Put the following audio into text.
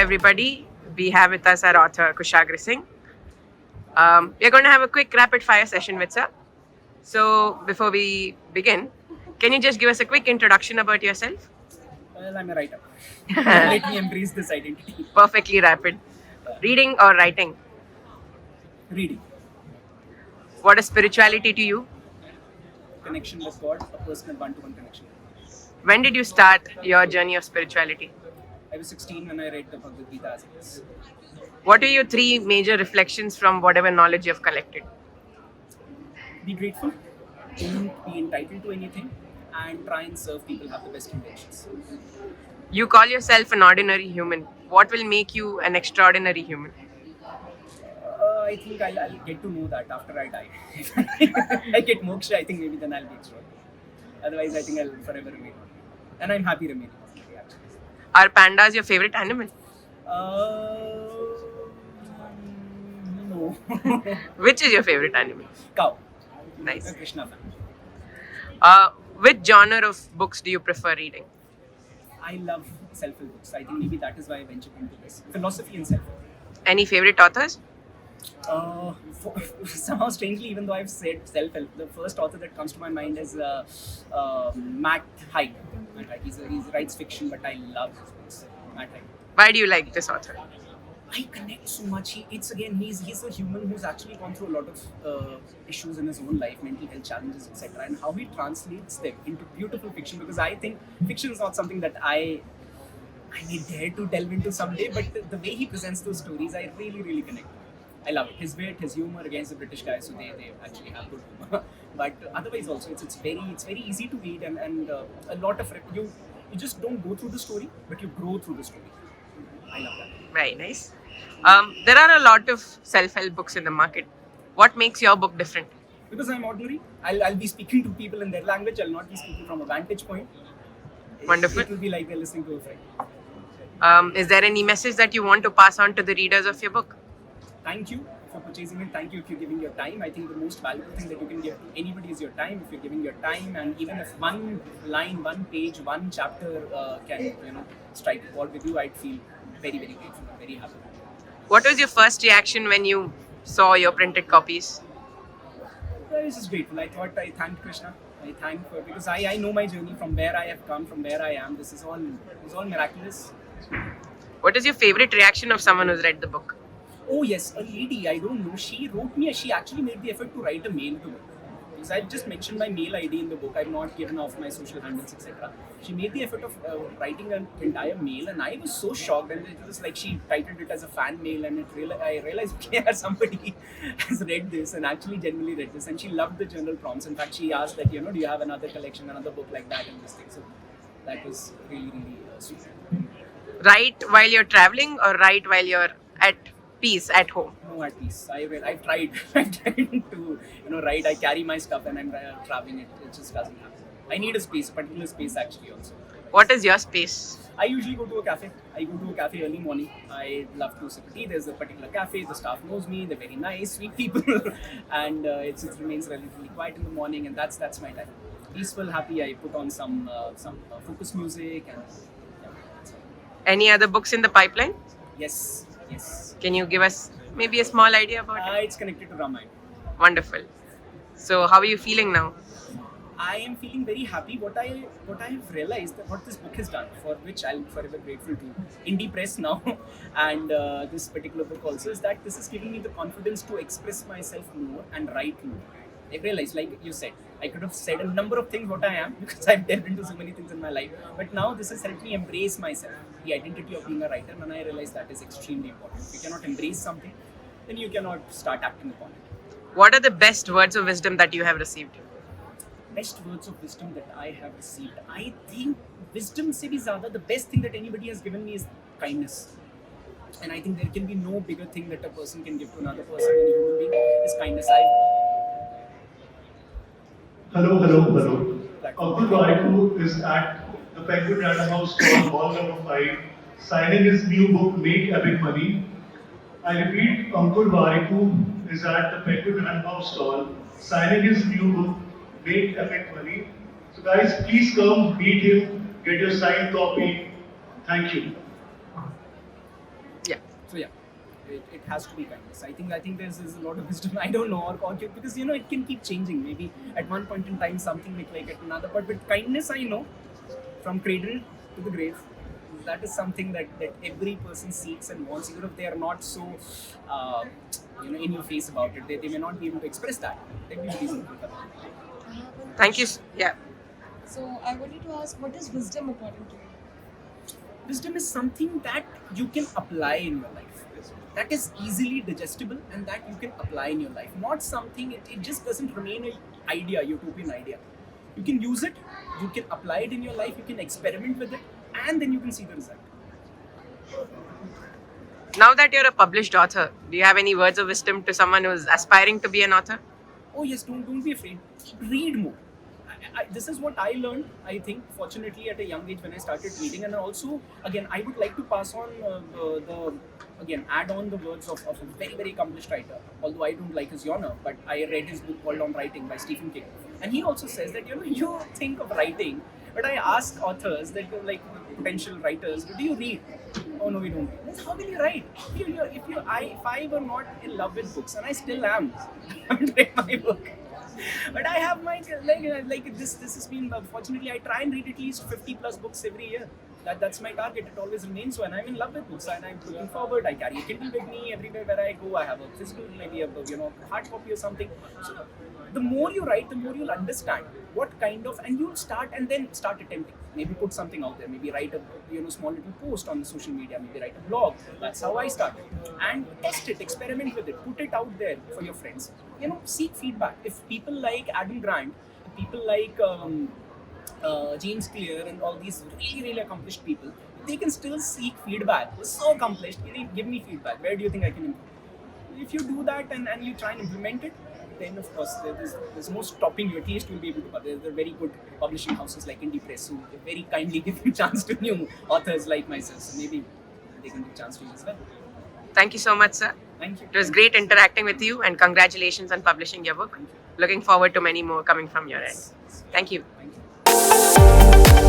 everybody. We have with us our author Kushagra Singh. We're going to have a quick rapid fire session with sir. So, before we begin, can you just give us a quick introduction about yourself? Well, I'm a writer. Let me embrace this identity. Perfectly rapid. Reading or writing? Reading. What is spirituality to you? Connection with God, a personal one-to-one connection. When did you start your journey of spirituality? I was 16 when I read the Bhagavad Gita as it is. What are your three major reflections from whatever knowledge you've collected? Be grateful, don't be entitled to anything, and try and serve people, have the best intentions. You call yourself an ordinary human. What will make you an extraordinary human? I think I'll get to know that after I die. I get moksha, I think maybe then I'll be extraordinary. Otherwise, I think I'll forever remain ordinary. And I'm happy remaining ordinary, actually. Are pandas your favorite animal? No. Which is your favorite animal? Cow. Nice. A Krishna fan. Which genre of books do you prefer reading? I love self-help books. I think maybe that is why I ventured into this. Philosophy and self-help. Any favorite authors? Somehow strangely, even though I've said self-help, the first author that comes to my mind is Matt Haig. He writes fiction, but I love his books. Matt Haig. Why do you like this author? I connect so much. He's a human who's actually gone through a lot of issues in his own life, mental health challenges, etc. And how he translates them into beautiful fiction. Because I think fiction is not something that I may dare to delve into someday, but the way he presents those stories, I really connect. I love it. His wit, his humor against the British guys, so they actually have good humor. But otherwise, also it's very easy to read, and a lot of you just don't go through the story, but you grow through the story. I love that. Very nice. There are a lot of self-help books in the market. What makes your book different? Because I'm ordinary, I'll be speaking to people in their language. I'll not be speaking from a vantage point. Wonderful. It will be like they're listening to a friend. Is there any message that you want to pass on to the readers of your book? Thank you for purchasing it. Thank you if you're giving your time. I think the most valuable thing that you can give to anybody is your time. If you're giving your time, and even if one line, one page, one chapter can strike a chord with you, I'd feel very grateful and very happy. What was your first reaction when you saw your printed copies? I was just grateful. I thought I thanked Krishna. I thanked her because I know my journey from where I have come, from where I am. This is all miraculous. What is your favorite reaction of someone who's read the book? Oh yes, a lady, I don't know, she wrote me, she actually made the effort to write a mail to me. Because I've just mentioned my mail ID in the book, I've not given off my social handles, etc. She made the effort of writing an entire mail, and I was so shocked, and it was like she titled it as a fan mail, and I realized, okay, somebody has read this and actually genuinely read this, and she loved the journal prompts. In fact, she asked that, do you have another collection, another book like that, and this thing. So that was really sweet. Write while you're traveling or write while you're at peace at home? No, at peace. I've tried. I've tried to write. I carry my stuff and I'm traveling. It just doesn't happen. I need a space, a particular space actually also. What is your space? I usually go to a cafe. I go to a cafe early morning. I love to sip tea. There's a particular cafe. The staff knows me. They're very nice, sweet people, and it remains relatively quiet in the morning, and that's my time. Peaceful, happy. I put on some focus music and. Yeah, that's all. Any other books in the pipeline? Yes. Can you give us maybe a small idea about it? It's connected to Ramayana. Wonderful. So how are you feeling now? I am feeling very happy. What I have realized that what this book has done, for which I'm forever grateful to Indie Press now, and this particular book also, is that this is giving me the confidence to express myself more and write more. I realized, like you said, I could have said a number of things what I am because I've delved into so many things in my life. But now this has helped me embrace myself, the identity of being a writer, and I realized that is extremely important. If you cannot embrace something, then you cannot start acting upon it. What are the best words of wisdom that you have received? Best words of wisdom that I have received. I think wisdom se bhi zyada, the best thing that anybody has given me is kindness. And I think there can be no bigger thing that a person can give to another person, any human being, is kindness. Hello. Ankur Wariku is at the Penguin Random House stall, hall number 5, signing his new book, Make Epic Money. I repeat, Ankur Wariku is at the Penguin Random House stall, signing his new book, Make Epic Money. So guys, please come, meet him, get your signed copy. Thank you. It has to be kindness. I think there's a lot of wisdom. I don't know, or because it can keep changing. Maybe at one point in time something like at another. But with kindness, I know from cradle to the grave, that is something that every person seeks and wants, even if they are not so in your face about it. They may not be able to express that. They will be reasonable for that. I have one Thank you. question. Yeah. So I wanted to ask, what is wisdom according to you? Wisdom is something that you can apply in your life, that is easily digestible and that you can apply in your life, not something it just doesn't remain an idea, utopian idea. You can use it, you can apply it in your life, you can experiment with it, and then you can see the result. Now that you're a published author, do you have any words of wisdom to someone who's aspiring to be an author? Oh yes, don't be afraid, read more. This is what I learned, I think, fortunately, at a young age when I started reading. And also, again, I would like to pass on add on the words of a very, very accomplished writer, although I don't like his genre, but I read his book called On Writing by Stephen King. And he also says that, you think of writing, but I ask authors that, like potential writers, do you read? Oh no, we don't read. How will you write? If I were not in love with books, and I still am, I haven't read my book. But I have my like this has been, fortunately I try and read at least 50 plus books every year. That's my target. It always remains so, and I'm in love with books, and I'm looking forward. I carry a Kindle with me everywhere where I go. I have a physical, maybe a hard copy or something. So the more you write, the more you'll understand what kind of, and you'll start attempting. Maybe put something out there. Maybe write a small little post on the social media. Maybe write a blog. That's how I started. And test it, experiment with it, put it out there for your friends. Seek feedback. If people like Adam Grant, people like James Clear, and all these really, really accomplished people, they can still seek feedback. They're so accomplished. Give me feedback. Where do you think I can improve? If you do that and you try and implement it, then of course there's no stopping you. At least you'll be able to publish. There are very good publishing houses like Indie Press who very kindly give a chance to new authors like myself. So maybe they can give a chance to you as well. Thank you so much, sir. Thank you. It was great interacting with you, and congratulations on publishing your book. Thank you. Looking forward to many more coming from your end. Thank you. Thank you.